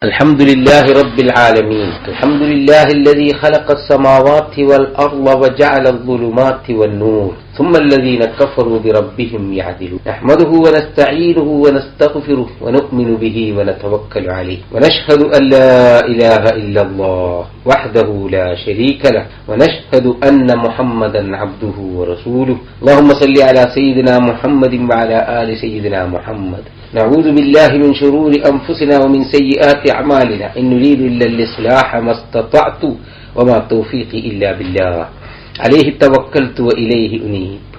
الحمد لله رب العالمين الحمد لله الذي خلق السماوات والأرض وجعل الظلمات والنور ثم الذين كفروا بربهم يعدلون نحمده ونستعينه ونستغفره ونؤمن به ونتوكل عليه ونشهد أن لا إله إلا الله وحده لا شريك له ونشهد أن محمدا عبده ورسوله اللهم صل على سيدنا محمد وعلى آل سيدنا محمد نعوذ بالله من شرور أنفسنا ومن سيئات أعمالنا إن نريد إلا الإصلاح ما استطعت وما توفيقي إلا بالله عليه توكلت وإليه أنيب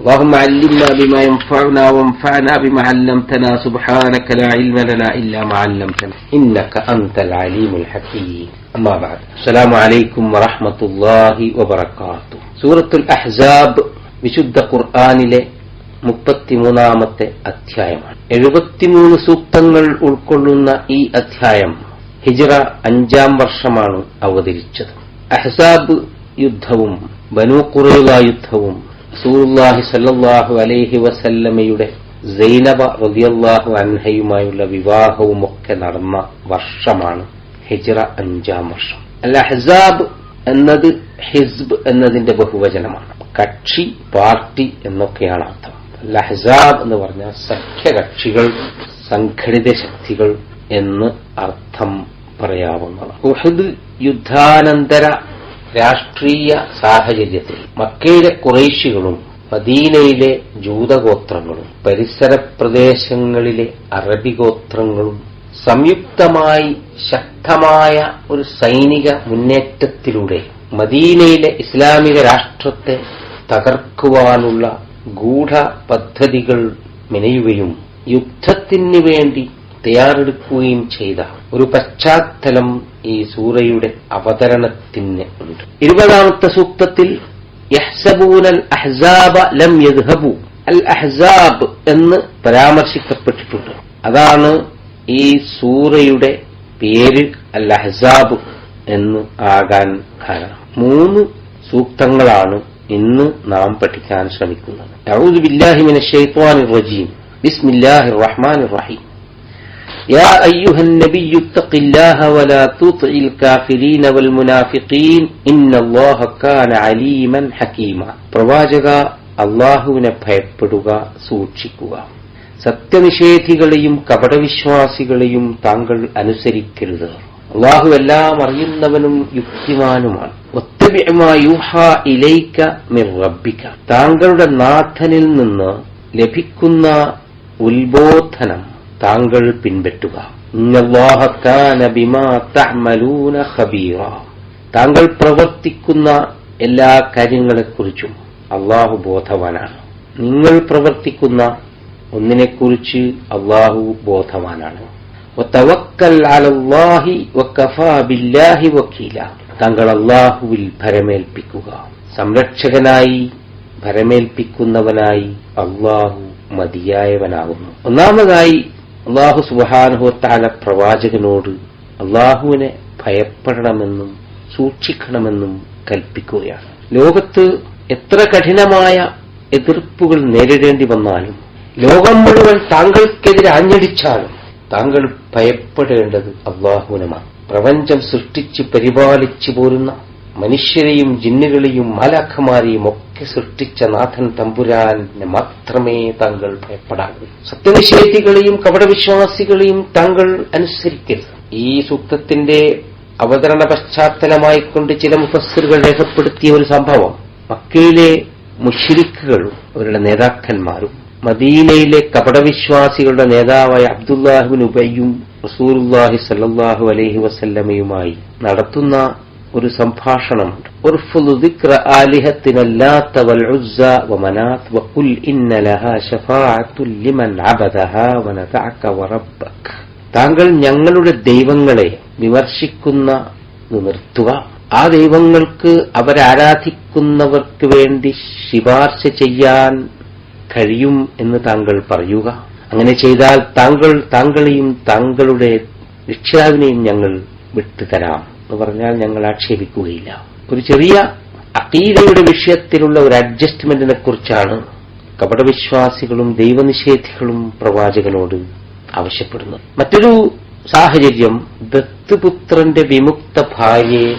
اللهم علمنا بما ينفعنا وانفعنا بما علمتنا سبحانك لا علم لنا إلا ما علمتنا إنك أنت العليم الحكيم أما بعد السلام عليكم ورحمة الله وبركاته سورة الأحزاب വിശുദ്ധ ഖുർആനിലെ 33-ാമത്തെ അധ്യായമാണ്. 73 സൂക്തങ്ങൾ ഉൾക്കൊള്ളുന്ന ഈ അധ്യായം ഹിജ്റ 5-ാം വർഷമാണ് അവതരിച്ചത്. അഹ്സാബ് യുദ്ധവും ബനൂ ഖുറൈള യുദ്ധവും റസൂലുള്ളാഹി സ്വല്ലല്ലാഹു അലൈഹി വസല്ലമയുടെ സൈനബ റളിയല്ലാഹു അൻഹയുമായുള്ള വിവാഹവും ഒക്കെ നടന്ന വർഷമാണ് ഹിജ്റ 5-ാം വർഷം. അൽ അഹ്സാബ് എന്നത് ഹിസ്ബ് എന്നതിന്റെ ബഹുവചനമാണ്. കക്ഷി, പാർട്ടി എന്നൊക്കെയാണ് അർത്ഥം. അഹ്സാബ് എന്ന് പറഞ്ഞാൽ സഖ്യകക്ഷികൾ, സംഘടിത ശക്തികൾ എന്ന് അർത്ഥം പറയാവുന്നതാണ്. ഉഹദ് യുദ്ധാനന്തര രാഷ്ട്രീയ സാഹചര്യത്തിൽ മക്കയിലെ ഖുറൈശികളും മദീനയിലെ ജൂതഗോത്രങ്ങളും പരിസര പ്രദേശങ്ങളിലെ അറബി ഗോത്രങ്ങളും സംയുക്തമായി ശക്തമായ ഒരു സൈനിക മുന്നേറ്റത്തിലൂടെ മദീനയിലെ ഇസ്ലാമിക രാഷ്ട്രത്തെ തകർക്കുവാനുള്ള ഗൂഢ പദ്ധതികൾ മെനയുകയും യുദ്ധത്തിന് വേണ്ടി തയ്യാറെടുക്കുകയും ചെയ്ത ഒരു പശ്ചാത്തലം ഈ സൂറയുടെ അവതരണത്തിന് ഉണ്ട്. 20-ാമത്തെ സൂക്തത്തിൽ യഹ്സബൂനൽ അഹ്സാബ ലം യദ്ഹബു അൽ അഹ്സാബ് എന്ന് പരാമർശിക്കപ്പെട്ടിട്ടുണ്ട്. അതാണ് ഈ സൂറയുടെ പേര് അൽ അഹ്സാബ് എന്ന് ആകാൻ കാരണം. 3 സൂക്തങ്ങളാണ് ഇന്ന് നാം പഠിക്കാൻ ശ്രമിക്കുന്നത്. അഊദു ബില്ലാഹി മിനശ് ശൈത്വാനിർ റജീം ബിസ്മില്ലാഹിർ റഹ്മാനിർ റഹീം യാ അയ്യുഹൻ നബിയ്യു തഖില്ലാഹ വലാ തുതിഇൽ കാഫിരീന വൽ മുനാഫിഖീൻ ഇന്നല്ലാഹ കാന അലീമൻ ഹകീമ. പ്രവാചക, അല്ലാഹുവിനെ ഭയപ്പെടുക, സൂക്ഷിക്കുക. സത്യനിഷേധികളെയും കപടവിശ്വാസികളെയും താങ്കൾ അനുസരിക്കരുത്. അല്ലാഹു എല്ലാം അറിയുന്നവനും യുക്തിമാനുമാണ്. താങ്കളുടെ നാഥനിൽ നിന്ന് ലഭിക്കുന്ന ഉത്ബോധനം താങ്കൾ പിൻപറ്റുക. ഇന്നല്ലാഹ കാന ബിമാ തഅമലൂന ഖബീറ. താങ്കൾ പ്രവർത്തിക്കുന്ന എല്ലാ കാര്യങ്ങളെക്കുറിച്ചും അല്ലാഹു ബോധവാനാണ്. നിങ്ങൾ പ്രവർത്തിക്കുന്ന ഒന്നിനെക്കുറിച്ച് അല്ലാഹു ബോധവാനാണ്. വതവക്കൽ അലല്ലാഹി വകഫാ ബില്ലാഹി വകീല. താങ്കൾ അല്ലാഹുവിൽ ഭരമേൽപ്പിക്കുക. സംരക്ഷകനായി, ഭരമേൽപ്പിക്കുന്നവനായി അല്ലാഹു മതിയായവനാകുന്നു. ഒന്നാമതായി അല്ലാഹു സുബ്ഹാനഹു വ തആല പ്രവാചകനോട് അല്ലാഹുവിനെ ഭയപ്പെടണമെന്നും സൂക്ഷിക്കണമെന്നും കൽപ്പിക്കുകയാണ്. ലോകത്ത് എത്ര കഠിനമായ എതിർപ്പുകൾ നേരിടേണ്ടി വന്നാലും, ലോകം മുഴുവൻ താങ്കൾക്കെതിരെ ആഞ്ഞടിച്ചാലും താങ്കൾ ഭയപ്പെടേണ്ടത് അല്ലാഹുവിനുമാണ്. പ്രപഞ്ചം സൃഷ്ടിച്ച് പരിപാലിച്ചു പോരുന്ന മനുഷ്യരെയും ജിന്നുകളെയും മാലാഖമാരെയും ഒക്കെ സൃഷ്ടിച്ച നാഥൻ തമ്പുരാനെ മാത്രമേ താങ്കൾ ഭയപ്പെടാവൂ. സത്യനിഷേധികളെയും കപടവിശ്വാസികളെയും താങ്കൾ അനുസരിക്കരുത്. ഈ സൂക്തത്തിന്റെ അവതരണ പശ്ചാത്തലമായിക്കൊണ്ട് ചില മുഫസ്സിറുകൾ രേഖപ്പെടുത്തിയ ഒരു സംഭവം, മക്കയിലെ മുശ്രിക്കുകളും അവരുടെ നേതാക്കന്മാരും മദീനയിലെ കപടവിശ്വാസികളുടെ നേതാവായ അബ്ദുല്ലാഹ് ഇബ്നു ഉബയ്യും റസൂലുള്ളാഹി സ്വല്ലല്ലാഹു അലൈഹി വസല്ലമയുമായി നടത്തുന്ന ഒരു സംഭാഷണമുണ്ട്. ഉർഫുദു ദിക്ര ആലിഹത്തിന ലാത്ത വൽ ഉസ്സ വമനാത്ത് വഖുൽ ഇന്ന ലഹാ ശഫാഅത്തുൻ ലിമൻ അബദഹാ വനതഅക വറബ്ബക. താങ്കൾ ഞങ്ങളുടെ ദൈവങ്ങളെ വിമർശിക്കുന്നത് നിർത്തുക. ആ ദൈവങ്ങൾക്ക് അവരാരാധിക്കുന്നവർക്ക് വേണ്ടി ശുപാർശ ചെയ്യാൻ കഴിയും എന്ന് താങ്കൾ പറയുക. അങ്ങനെ ചെയ്താൽ താങ്കളെയും താങ്കളുടെ രക്ഷിതാവിനെയും ഞങ്ങൾ വിട്ടുതരാം എന്ന് പറഞ്ഞാൽ ഞങ്ങൾ ആക്ഷേപിക്കുകയില്ല. ഒരു ചെറിയ അഖീദയുടെ വിഷയത്തിലുള്ള ഒരു അഡ്ജസ്റ്റ്മെന്റിനെ കുറിച്ചാണ് കപടവിശ്വാസികളും ദൈവനിഷേധികളും പ്രവാചകനോട് ആവശ്യപ്പെടുന്നത്. മറ്റൊരു സാഹചര്യം ദത്തുപുത്രന്റെ വിമുക്ത ഭാര്യയെ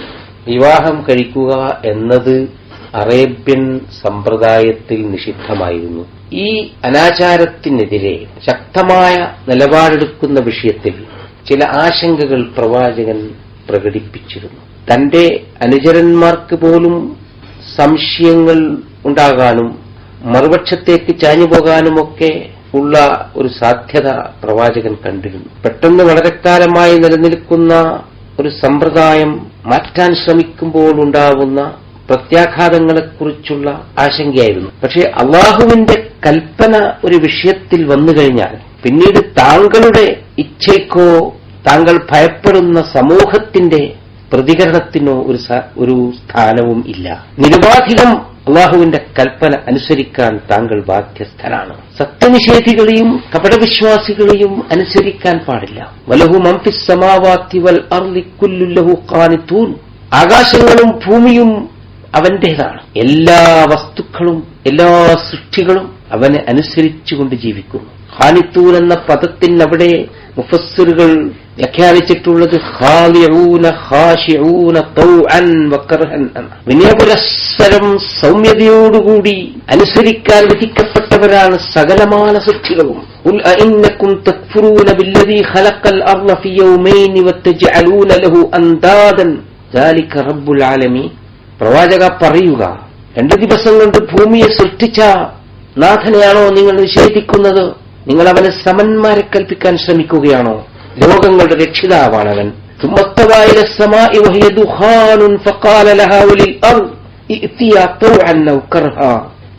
വിവാഹം കഴിക്കുക എന്നത് അറേബ്യൻ സമ്പ്രദായത്തിൽ നിഷിദ്ധമായിരുന്നു. ഈ അനാചാരത്തിനെതിരെ ശക്തമായ നിലപാടെടുക്കുന്ന വിഷയത്തിൽ ചില ആശങ്കകൾ പ്രവാചകൻ പ്രകടിപ്പിച്ചിരുന്നു. തന്റെ അനുചരന്മാർക്ക് പോലും സംശയങ്ങൾ ഉണ്ടാകാനും മറുപക്ഷത്തേക്ക് ചാഞ്ഞുപോകാനുമൊക്കെ ഉള്ള ഒരു സാധ്യത പ്രവാചകൻ കണ്ടിരുന്നു. പെട്ടെന്ന് വളരെക്കാലമായി നിലനിൽക്കുന്ന ഒരു സമ്പ്രദായം മാറ്റാൻ ശ്രമിക്കുമ്പോൾ ഉണ്ടാവുന്ന പ്രത്യാഘാതങ്ങളെക്കുറിച്ചുള്ള ആശങ്കയായിരുന്നു. പക്ഷേ അള്ളാഹുവിന്റെ കൽപ്പന ഒരു വിഷയത്തിൽ വന്നുകഴിഞ്ഞാൽ പിന്നീട് താങ്കളുടെ ഇച്ഛയ്ക്കോ താങ്കൾ ഭയപ്പെടുന്ന സമൂഹത്തിന്റെ പ്രതികരണത്തിനോ ഒരു സ്ഥാനവും ഇല്ല. നിരുപാധികം അള്ളാഹുവിന്റെ കൽപ്പന അനുസരിക്കാൻ താങ്കൾ ബാധ്യസ്ഥനാണ്. സത്യനിഷേധികളെയും കപടവിശ്വാസികളെയും അനുസരിക്കാൻ പാടില്ല. വലഹു മൻ ഫിസ് സമാവാതി വൽ അർളി കുല്ലു ലഹു ഖാനിതൂൻ. ആകാശങ്ങളും ഭൂമിയും അവന്റേതാണ്. എല്ലാ വസ്തുക്കളും എല്ലാ സൃഷ്ടികളും അവനെ അനുസരിച്ചുകൊണ്ട് ജീവിക്കുന്നു. ഖാനിതൂൻ എന്ന പദത്തിന് അവിടെ മുഫസ്സിറുകൾ വ്യാഖ്യാനിച്ചിട്ടുള്ളത് ഖാലിഊന ഖാശിഊന തൗഅൻ വകർഹൻ. വിനയപുരസ്സരം സൗമ്യതയോടുകൂടി അനുസരിക്കാൻ വിധിക്കപ്പെട്ടവരാണ് സകലമാന സൃഷ്ടികളും. ഖുൽ അഇന്നകും തക്ഫുറൂന ബില്ലദീ ഖലഖൽ അർള ഫീ യൗമൈനി വതജഅലൂന ലഹു അൻദാദൻ ദാലിക റബ്ബുൽ ആലമീൻ. പ്രവാചക പറയുക, 2 ദിവസം കൊണ്ട് ഭൂമിയെ സൃഷ്ടിച്ച നാഥനെയാണോ നിങ്ങൾ നിഷേധിക്കുന്നത്? നിങ്ങൾ അവന് സമന്മാരെ കൽപ്പിക്കാൻ ശ്രമിക്കുകയാണോ? ലോകങ്ങളുടെ രക്ഷിതാവാണവൻ. ثم استوى إلى السماء وهي دخان فقال لها وللأرض ائتيا طوعا أو كرها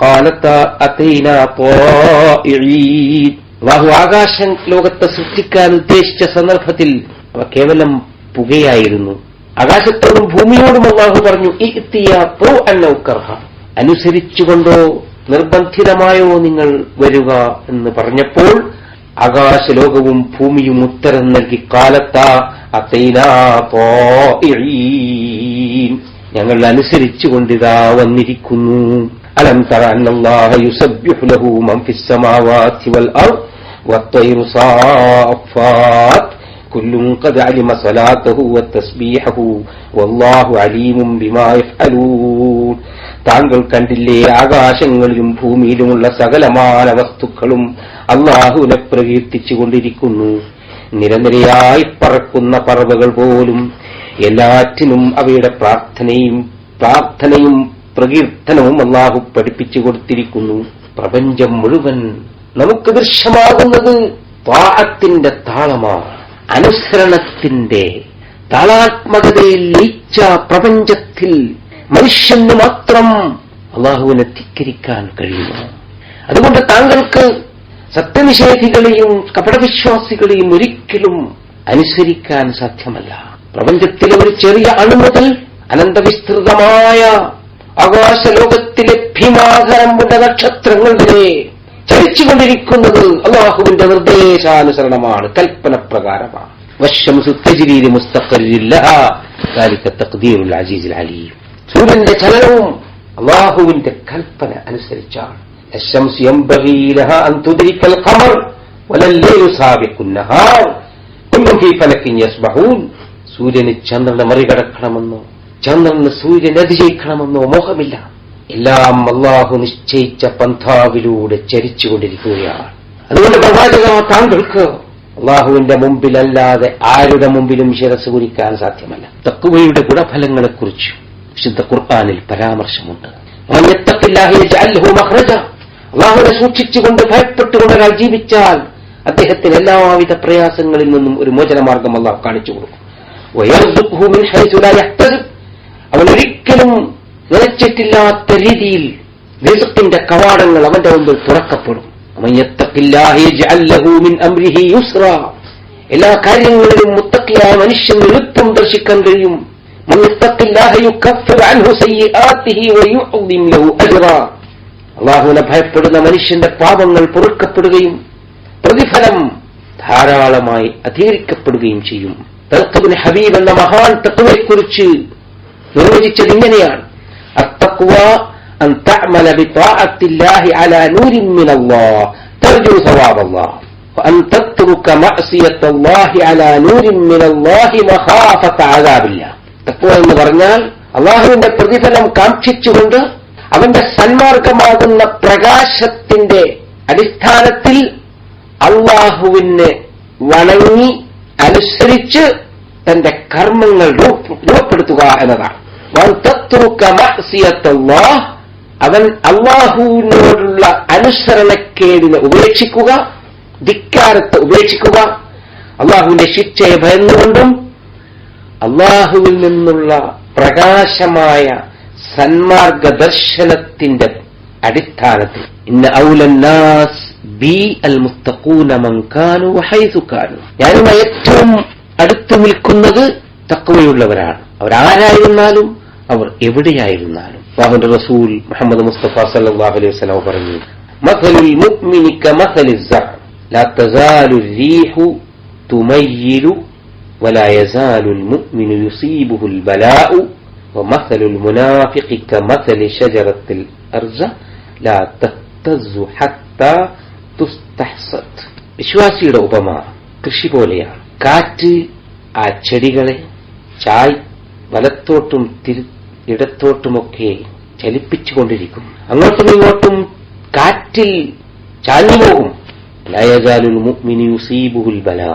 قالتا أتينا طائعين. അല്ലാഹു ആകാശ ലോകത്തെ സൃഷ്ടിക്കാൻ ഉദ്ദേശിച്ച സന്ദർഭത്തിൽ അവ കേവലം പുകയായിരുന്നു. ആകാശത്തോടും ഭൂമിയോടും അല്ലാഹു പറഞ്ഞു ائتيا طوعا أو كرها. അനുസരിച്ചുകൊണ്ടോ നിർബന്ധിതമായോ നിങ്ങൾ വരിക എന്ന് പറഞ്ഞപ്പോൾ ആകാശലോകവും ഭൂമിയും ഉത്തരം നൽകി കാലത്താ അതൈനാ ത്വാഇഈൻ. ഞങ്ങൾ അനുസരിച്ചുകൊണ്ടിതാ വന്നിരിക്കുന്നു. അലം തറ അന്നല്ലാഹ യുസബ്ബിഹു ലഹു മൻ ഫിസ് സമാവാതി വൽ അർദ് വത്തൈറു സാഫാത്ത് കുല്ലുൻ ഖദ് അലിമ സലാതഹു വതസ്ബീഹഹു വല്ലാഹു അലീമുൻ ബിമാ യഫ്അലൂൻ. താങ്കൾ കണ്ടില്ലേ, ആകാശങ്ങളിലും ഭൂമിയിലുമുള്ള സകലമാന വസ്തുക്കളും അല്ലാഹുവിനെ പ്രകീർത്തിച്ചുകൊണ്ടിരിക്കുന്നു. നിരനിരയായി പറക്കുന്ന പറവകൾ പോലും എല്ലാറ്റിനും അവയുടെ പ്രാർത്ഥനയും പ്രകീർത്തനവും അല്ലാഹു പഠിപ്പിച്ചു കൊടുത്തിരിക്കുന്നു. പ്രപഞ്ചം മുഴുവൻ നമുക്ക് ദൃശ്യമാകുന്നത് ത്വാഅത്തിന്റെ താളമാണ്. അനുസരണത്തിന്റെ താളാത്മകതയിൽ ലയിച്ച പ്രപഞ്ചത്തിൽ മനുഷ്യന് മാത്രം അല്ലാഹുവിനെ ധിക്കരിക്കാൻ കഴിയുന്നു. അതുകൊണ്ട് താങ്കൾക്ക് സത്യനിഷേധികളെയും കപടവിശ്വാസികളെയും ഒരിക്കലും അനുസരിക്കാൻ സാധ്യമല്ല. പ്രപഞ്ചത്തിലെ ഒരു ചെറിയ അണു മുതൽ അനന്തവിസ്തൃതമായ ആകാശലോകത്തിലെ ഭീമാകരമുള്ള നക്ഷത്രങ്ങൾ വരെ ചലിച്ചുകൊണ്ടിരിക്കുന്നത് അല്ലാഹുവിന്റെ നിർദ്ദേശാനുസരണമാണ്, കൽപ്പന പ്രകാരമാണ്. വശംസു തജ്രീ ലിമുസ്തഖറിൻ ലഹാ ദാലിക തഖ്ദീറുൽ അസീസിൽ അലീം. സൂര്യന്റെ ചലനവും അല്ലാഹുവിന്റെ കൽപ്പന അനുസരിച്ചാണ്. الشمس ينبغي لها أن تدرك القمر ولا الليل سابق النهار كل في فلك يسبحون. സൂര്യന് ചന്ദ്രനെ മറികടക്കണമെന്നോ ചന്ദ്രന് സൂര്യനെ അതിജയിക്കണമെന്നോ മോഹമില്ല. എല്ലാം അല്ലാഹു നിശ്ചയിച്ച പന്ഥാവിലൂടെ ചരിച്ചുകൊണ്ടിരിക്കുകയാണ്. അതുകൊണ്ട് പ്രവാചക, താങ്കൾക്ക് അല്ലാഹുവിന്റെ മുമ്പിലല്ലാതെ ആരുടെ മുമ്പിലും ശിരസ് കുനിക്കാൻ സാധ്യമല്ല. തഖ്വയുടെ ഗുണഫലങ്ങളെക്കുറിച്ച് വിശുദ്ധ ഖുർആനിൽ പരാമർശമുണ്ട്. അല്ലാഹുവിനെ സൂക്ഷിച്ചുകൊണ്ട് ഭയപ്പെട്ടുകൊണ്ട് ഒരാൾ ജീവിച്ചാൽ അദ്ദേഹത്തിന് എല്ലാവിധ പ്രയാസങ്ങളിൽ നിന്നും ഒരു മോചനമാർഗം അല്ലാഹു കാണിച്ചു കൊടുക്കും. അവൻ ഒരിക്കലും നിലച്ചിട്ടില്ലാത്ത രീതിയിൽ റിസ്ഖിന്റെ കവാടങ്ങൾ അവന്റെ മുമ്പിൽ തുറക്കപ്പെടും. എല്ലാ കാര്യങ്ങളിലും മുത്തഖിയായ മനുഷ്യന് എളുപ്പം ദർശിക്കാൻ കഴിയും. അല്ലാഹുവിനെ ഭയപ്പെടുന്ന മനുഷ്യന്റെ പാപങ്ങൾ പൊറുക്കപ്പെടുകയും പ്രതിഫലം ധാരാളമായി അധികരിക്കപ്പെടുകയും ചെയ്യും. തഖ്വ ഹബീബ് എന്ന മഹാൻ തഖ്വയെക്കുറിച്ച് നിർവചിച്ചത് ഇങ്ങനെയാണ്: അത്തഖ്വ അൻ തഅമല ബിതാഅത്തില്ലാഹി അലാ നൂരിൻ മിനല്ലാഹ് തർജു സവാബല്ലാഹ്. وأن تترك معصية الله على نور من الله مخافة عذاب الله. തഖ്വ എന്ന് പറഞ്ഞാൽ അള്ളാഹുവിന്റെ പ്രതിഫലം കാക്ഷിച്ചുകൊണ്ട് അവന്റെ സന്മാർഗമാകുന്ന പ്രകാശത്തിന്റെ അടിസ്ഥാനത്തിൽ അള്ളാഹുവിനെ വണങ്ങി അനുസരിച്ച് തന്റെ കർമ്മങ്ങൾ രൂപപ്പെടുത്തുക എന്നതാണ്. അവൻ അള്ളാഹുവിനോടുള്ള അനുസരണക്കേടിനെ ഉപേക്ഷിക്കുക, ധിക്കാരത്തെ ഉപേക്ഷിക്കുക, അള്ളാഹുവിന്റെ ശിക്ഷയെ ഭയന്നുകൊണ്ടും അള്ളാഹുവിൽ നിന്നുള്ള പ്രകാശമായ സന്മാർഗദർശനത്തിന്റെ അടിസ്ഥാനത്തിൽ ഇന്ന ഔലന്നാസ് ബി അൽ മുത്തഖൂന മൻ കാനൂ ഹൈസു കാനൂ, ഞാനുമായി ഏറ്റവും അടുത്തു നിൽക്കുന്നത് തഖ്വയുള്ളവരാണ്, അവരാരായിരുന്നാലും അവർ എവിടെയായിരുന്നാലും. അല്ലാഹുവിന്റെ റസൂൽ മുഹമ്മദ് മുസ്തഫ സല്ലല്ലാഹു അലൈഹി വസല്ലം പറഞ്ഞു, മസലുൽ മുഅ്മിനി കമസലിസ് സഅ ലാ തസാലു റീഹു തുമയ്യിലു വലാ യസാലുൽ മുഅ്മിനു യുസീബുഹുൽ ബലാഉ വമസലുൽ മുനാഫിഖി കമസലി ശജറത്തിൽ അർജ ലാ തഹ്തസു ഹത്താ തുസ്തഹ്സത്. വിശ്വാസിയുടെ ഉപമ കൃഷി പോലെയാണ്. കാറ്റ് ആ ചെടികളെ വലത്തോട്ടും ഇടത്തോട്ടുമൊക്കെ ചലിപ്പിച്ചുകൊണ്ടിരിക്കും. അങ്ങോട്ടും ഇങ്ങോട്ടും കാറ്റിൽ ചാഞ്ഞുപോകും. ലയജാലുൽ മുഅ്മിനു യുസീബുഹുൽ ബലാ,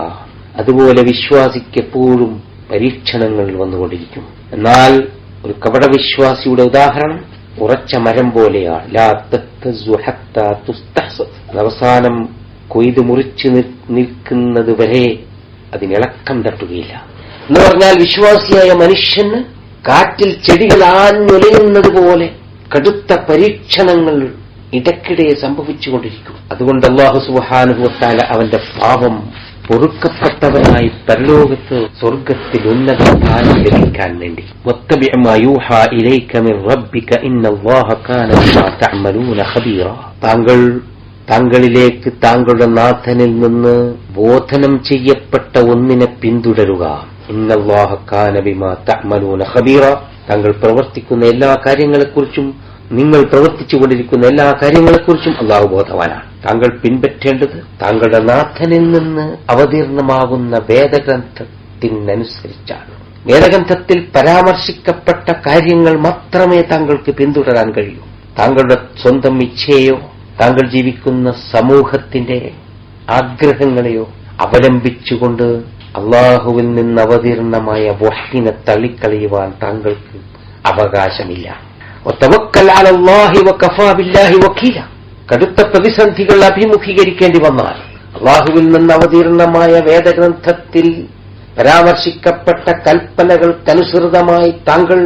അതുപോലെ വിശ്വാസിക്കെപ്പോഴും പരീക്ഷണങ്ങൾ വന്നുകൊണ്ടിരിക്കും. എന്നാൽ ഒരു കപടവിശ്വാസിയുടെ ഉദാഹരണം ഉറച്ച മരം പോലെയാണ്. ലാ തഹ്തസു ഹത്താ തുസ്തഹ്സത്, അവസാനം കൊയ്ത് മുറിച്ചു നിൽക്കുന്നത് വരെ അതിനിളക്കം തട്ടുകയില്ല എന്ന് പറഞ്ഞാൽ വിശ്വാസിയായ മനുഷ്യന് കാറ്റിൽ ചെടികൾ ആഞ്ഞൊലയുന്നത് പോലെ കടുത്ത പരീക്ഷണങ്ങൾ ഇടയ്ക്കിടെ സംഭവിച്ചുകൊണ്ടിരിക്കും. അതുകൊണ്ട് അല്ലാഹു സുബ്ഹാനഹു വ തആല അവന്റെ പാപം പൊറുക്കപ്പെട്ടവനായി പരലോകത്ത് സ്വർഗ്ഗത്തിൽ ഉന്നത സ്ഥാനം ലഭിക്കാൻ വേണ്ടി വത്തബിഅ മാ യൂഹാ ഇലൈക മിൻ റബ്ബിക ഇന്നല്ലാഹ കാന ബിമാ തഅമലൂന ഖബീറ, താങ്കളിലേക്ക് താങ്കളുടെ നാഥനിൽ നിന്ന് ബോധനം ചെയ്യപ്പെട്ട ഒന്നിനെ പിന്തുടരുക. ഇന്നല്ലാഹ കാന ബിമാ തഅമലൂന ഖബീറ, താങ്കൾ പ്രവർത്തിക്കുന്ന എല്ലാ കാര്യങ്ങളെക്കുറിച്ചും, നിങ്ങൾ പ്രവർത്തിച്ചുകൊണ്ടിരിക്കുന്ന എല്ലാ കാര്യങ്ങളെക്കുറിച്ചും അല്ലാഹു ബോധവാനാണ്. താങ്കൾ പിൻപറ്റേണ്ടത് താങ്കളുടെ നാഥനിൽ നിന്ന് അവതീർണമാകുന്ന വേദഗ്രന്ഥത്തിനനുസരിച്ചാണ്. വേദഗ്രന്ഥത്തിൽ പരാമർശിക്കപ്പെട്ട കാര്യങ്ങൾ മാത്രമേ താങ്കൾക്ക് പിന്തുടരാൻ കഴിയൂ. താങ്കളുടെ സ്വന്തം ഇച്ഛയെയോ താങ്കൾ ജീവിക്കുന്ന സമൂഹത്തിന്റെ ആഗ്രഹങ്ങളെയോ അവലംബിച്ചുകൊണ്ട് അള്ളാഹുവിൽ നിന്ന് അവതീർണമായ വഹ്യിനെ തള്ളിക്കളയുവാൻ താങ്കൾക്ക് അവകാശമില്ല. വതവക്കൽ അലല്ലാഹി വകഫാ ബില്ലാഹി വകീല, കടുത്ത പ്രതിസന്ധികൾ അഭിമുഖീകരിക്കേണ്ടി വന്നാൽ അള്ളാഹുവിൽ നിന്ന് അവതീർണമായ വേദഗ്രന്ഥത്തിൽ പരാമർശിക്കപ്പെട്ട കൽപ്പനകൾക്കനുസൃതമായി താങ്കൾ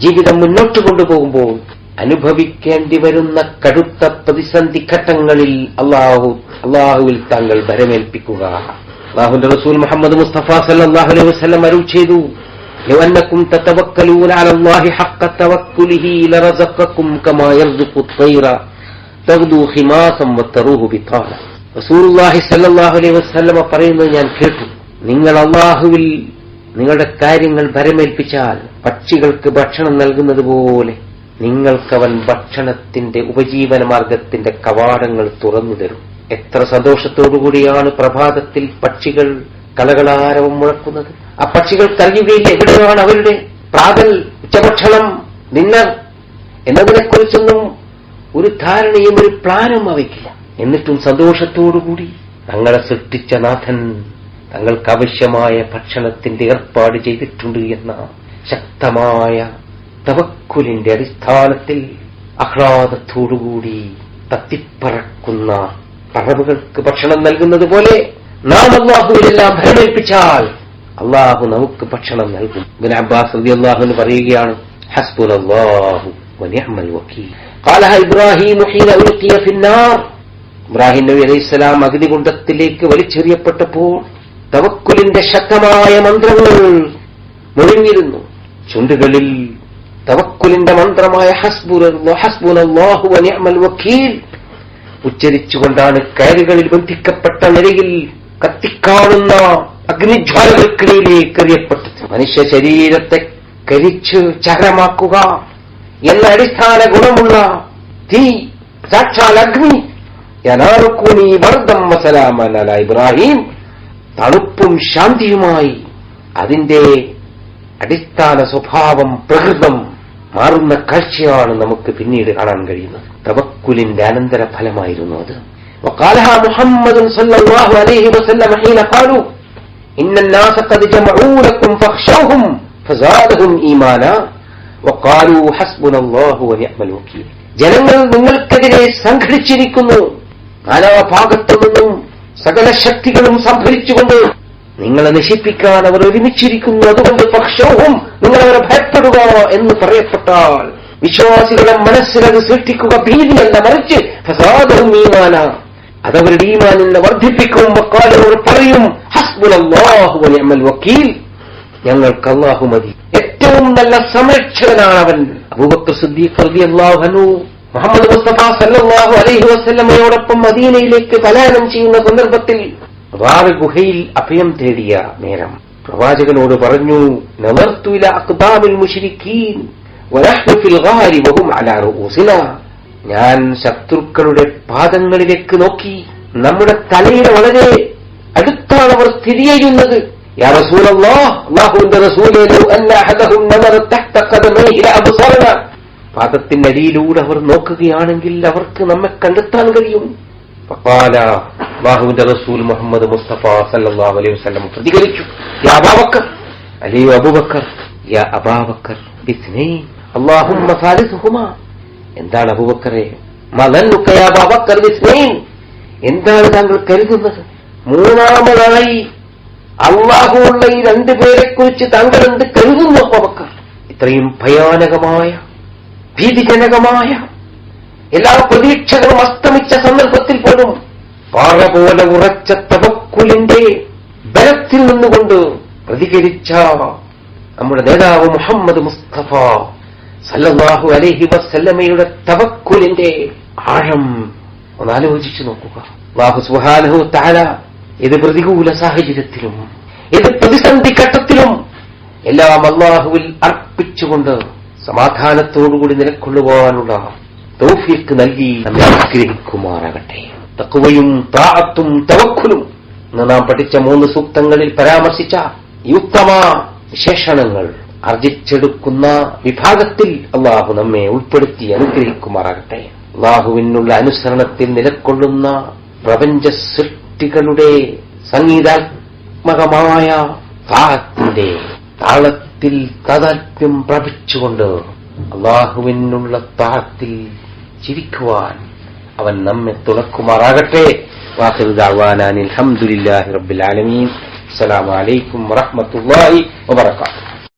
ജീവിതം മുന്നോട്ട് കൊണ്ടുപോകുമ്പോൾ അനുഭവിക്കേണ്ടി വരുന്ന കടുത്ത പ്രതിസന്ധി ഘട്ടങ്ങളിൽ അള്ളാഹുവിൽ താങ്കൾ ഭരമേൽപ്പിക്കുക. അല്ലാഹുവിന്റെ റസൂൽ മുഹമ്മദ് മുസ്തഫ സല്ലല്ലാഹു അലൈഹി വസല്ലം അരുളി ചെയ്തു, ലൗ അന്നകും തതവക്കലൂന അലല്ലാഹി ഹഖ്ക തവക്കുലിഹി ലറസഖകും കമാ യർസുഖു ത്വയ്റ തഗ്ദു ഖിമാസൻ വതറൂഹു ബിതാന. റസൂലുള്ളാഹി സല്ലല്ലാഹു അലൈഹി വസല്ലം പറയുന്നത് ഞാൻ കേട്ടു, നിങ്ങൾ അള്ളാഹുവിൽ നിങ്ങളുടെ കാര്യങ്ങൾ ഭരമേൽപ്പിച്ചാൽ പക്ഷികൾക്ക് ഭക്ഷണം നൽകുന്നത് പോലെ നിങ്ങൾക്കവൻ ഭക്ഷണത്തിന്റെ ഉപജീവന മാർഗത്തിന്റെ കവാടങ്ങൾ തുറന്നു തരും. എത്ര സന്തോഷത്തോടുകൂടിയാണ് പ്രഭാതത്തിൽ പക്ഷികൾ കളകളാരവം മുഴക്കുന്നത്. ആ പക്ഷികൾക്കറിയുകയില്ല എവിടെയാണ് അവരുടെ പ്രാതൽ, ഉച്ചഭക്ഷണം, ഡിന്നർ എന്നതിനെക്കുറിച്ചൊന്നും ഒരു ധാരണയും ഒരു പ്ലാനും അവയ്ക്കില്ല. എന്നിട്ടും സന്തോഷത്തോടുകൂടി തങ്ങളെ സൃഷ്ടിച്ച നാഥൻ തങ്ങൾക്കാവശ്യമായ ഭക്ഷണത്തിന്റെ ഏർപ്പാട് ചെയ്തിട്ടുണ്ട് എന്ന ശക്തമായ തവക്കുലിന്റെ അടിസ്ഥാനത്തിൽ ആഹ്ലാദത്തോടുകൂടി തത്തിപ്പറക്കുന്ന പറവുകൾക്ക് ഭക്ഷണം നൽകുന്നത് പോലെ നാം അല്ലാഹുവിലെല്ലാം ഭരമേൽപ്പിച്ചാൽ അള്ളാഹു നമുക്ക് ഭക്ഷണം നൽകും. ഇബ്നു അബ്ബാസ് റളിയല്ലാഹു അൻഹു പറയുകയാണ്, ഹസ്ബുനല്ലാഹു വനിഅമൽ വകീൽ. ഖാലഹ ഇബ്രാഹീം ഹീന ഉൽഖിയ ഫിന്നാർ, ഇബ്രാഹിം നബി അലൈഹിസ്സലാം അഗ്നികുണ്ഡത്തിലേക്ക് വലിച്ചെറിയപ്പെട്ടപ്പോൾ തവക്കുലിന്റെ ശക്തമായ മന്ത്രങ്ങൾ മുഴങ്ങിയിരുന്നു. ചുണ്ടുകളിൽ തവക്കുലിന്റെ മന്ത്രമായ ഹസ്ബുനല്ലാഹു വനിഅമൽ വകീൽ ഉച്ചരിച്ചുകൊണ്ടാണ് കയറുകളിൽ ബന്ധിക്കപ്പെട്ട നിലയിൽ കത്തിക്കാണുന്ന അഗ്നിജ്വാലകൾക്കിടയിലേക്ക് എറിയപ്പെട്ടത്. മനുഷ്യ ശരീരത്തെ കരിച്ച് ചരമാക്കുക എന്ന അടിസ്ഥാന ഗുണമുള്ള തീ, സാക്ഷാൽ അഗ്നി, യാ നാറു കൂനി ബർദൻ വസലാമൻ അലാ ഇബ്രാഹിം, തണുപ്പും ശാന്തിയുമായി അതിന്റെ അടിസ്ഥാന സ്വഭാവം പ്രകൃതം മാറുന്ന കാഴ്ചയാണ് നമുക്ക് പിന്നീട് കാണാൻ കഴിയുന്നത്. തവക്കുലിന്റെ അനന്തര ഫലമായിരുന്നു അത്. وقالها محمد صلى الله عليه وسلم حين قالوا إن الناس قد جمعوا لكم فاخشوهم فزادهم إيمانا وقالوا حسبنا الله ونعم الوكيل. ജനങ്ങൾ നിങ്ങൾക്കെതിരെ സംഘടിച്ചിരിക്കുന്നു, നാനാഭാഗത്തു നിന്നും സകല ശക്തികളും സംഭരിച്ചുകൊണ്ട് നിങ്ങളെ നശിപ്പിക്കാൻ അവർ ഒരുമിച്ചിരിക്കുന്നു, അതുകൊണ്ട് ഫഖ്ശൗഹും, നിങ്ങളവരെ ഭയപ്പെടുക എന്ന് പറയപ്പെട്ടാൽ വിശ്വാസികളുടെ മനസ്സിലത് സൃഷ്ടിക്കുക ഭീതിയല്ല, മറിച്ച് ഫസാദഹും ഈമാന, അതവരുടെ ഈമാനിനെ വർദ്ധിപ്പിക്കും. വഖാലു, അവർ പറയും ഹസ്ബുനല്ലാഹു വനിഅമൽ വക്കീൽ, ഞങ്ങൾക്ക് അല്ലാഹു മതി, ഏറ്റവും നല്ല സംരക്ഷകനാണ് അവൻ. അബൂബക്കർ സിദ്ദീഖ് റളിയല്ലാഹു അൻഹു മുഹമ്മദ് മുസ്തഫ സല്ലല്ലാഹു അലൈഹി വസല്ലമയോടൊപ്പം മദീനയിലേക്ക് പലായനം ചെയ്യുന്ന സന്ദർഭത്തിൽ ഗാർ ഗുഹയിൽ അഭയം തേടിയ നേരം പ്രവാചകനോട് പറഞ്ഞു, നദർതു ഇലാ അഖ്ദാമിൽ മുശ്രിക്കീൻ വനഹ്നു ഫിൽ ഗാരി വഹും അലാ റൂസിനാ, ഞാൻ ശത്രുക്കളുടെ പാദങ്ങളിലേക്ക് നോക്കി, നമ്മുടെ തലയുടെ വളരെ അടുത്താണ് അവർ സ്ഥിതി ചെയ്യുന്നത്. യാ റസൂലല്ലാഹ്, അല്ലാഹുവിന്റെ റസൂലേ, ലൗ അന്ന അഹദഹും നദറ തഹ്ത ഖദമൈഹി ലഅബ്സറനാ, പാദത്തിന്റെ അടിയിലൂടെ അവർ നോക്കുകയാണെങ്കിൽ അവർക്ക് നമ്മെ കണ്ടെത്താൻ കഴിയും. ഫഖാല, അല്ലാഹുവിന്റെ റസൂൽ മുഹമ്മദ് മുസ്തഫ സല്ലല്ലാഹു അലൈഹി വസല്ലം പ്രതികരിച്ചു, യാ അബൂബക്കർ, അല്ലയോ അബൂബക്കർ, യാ അബൂബക്കർ ബിസ്നൈൻ അല്ലാഹുമ്മ സാലിസുഹുമാ, എന്താണ് അബൂബക്കറെ, മദന്നുക യാ അബൂബക്കർ ബിസ്നൈൻ, എന്താണ് താങ്കൾ കരുതുന്നത്, മൂന്നാമതായി അല്ലാഹുവുള്ള ഈ രണ്ടുപേരെക്കുറിച്ച് താങ്കൾ എന്ത് കരുതുന്നു അബൂബക്കർ? ഇത്രയും ഭയാനകമായ ഭീതിജനകമായ എല്ലാ പ്രതീക്ഷകളും അസ്തമിച്ച സന്ദർഭത്തിൽ പോലും പാറ പോലെ ഉറച്ച തവക്കുലിന്റെ ബലത്തിൽ നിന്നുകൊണ്ട് പ്രതികരിച്ച നമ്മുടെ നേതാവ് മുഹമ്മദ് മുസ്തഫ സല്ലല്ലാഹു അലൈഹി വസല്ലമയുടെ തവക്കുലിന്റെ ആഴം ഒന്നാലോചിച്ചു നോക്കുക. അല്ലാഹു സുബ്ഹാനഹു തആല ഇത് പ്രതികൂല സാഹചര്യത്തിലും ഇത് പ്രതിസന്ധി ഘട്ടത്തിലും എല്ലാം അല്ലാഹുവിൽ അർപ്പിച്ചുകൊണ്ട് സമാധാനത്തോടുകൂടി നിലകൊള്ളുവാനുള്ള തൗഫീഖ് നൽകി നമ്മെ അനുഗ്രഹിക്കുമാറാകട്ടെ. തഖ്വയും താഅത്തും തവക്കുലും എന്ന് നാം പഠിച്ച 3 സൂക്തങ്ങളിൽ പരാമർശിച്ച ഈ ഉത്തമ വിശേഷണങ്ങൾ ആർജിച്ചെടുക്കുന്ന വിഭാഗത്തിൽ അള്ളാഹു നമ്മെ ഉൾപ്പെടുത്തി അനുഗ്രഹിക്കുമാറാകട്ടെ. അള്ളാഹുവിനുള്ള അനുസരണത്തിൽ നിലകൊള്ളുന്ന പ്രപഞ്ച സൃഷ്ടികളുടെ സംഗീതാത്മകമായ താളത്തിന്റെ താളത്തിൽ താതാത്മ്യം പ്രാപിച്ചുകൊണ്ട് അള്ളാഹുവിനുള്ള താളത്തിൽ ജീവിക്കുവാൻ അവൻ നമ്മെ തുണക്കുമാറാകട്ടെ. വാഖിറു ദഅ്വാനാ അൽഹംദുലില്ലാഹി റബ്ബിൽ ആലമീൻ. അസ്സലാമു അലൈക്കും വറഹ്മത്തുള്ളാഹി വബറകാതുഹു.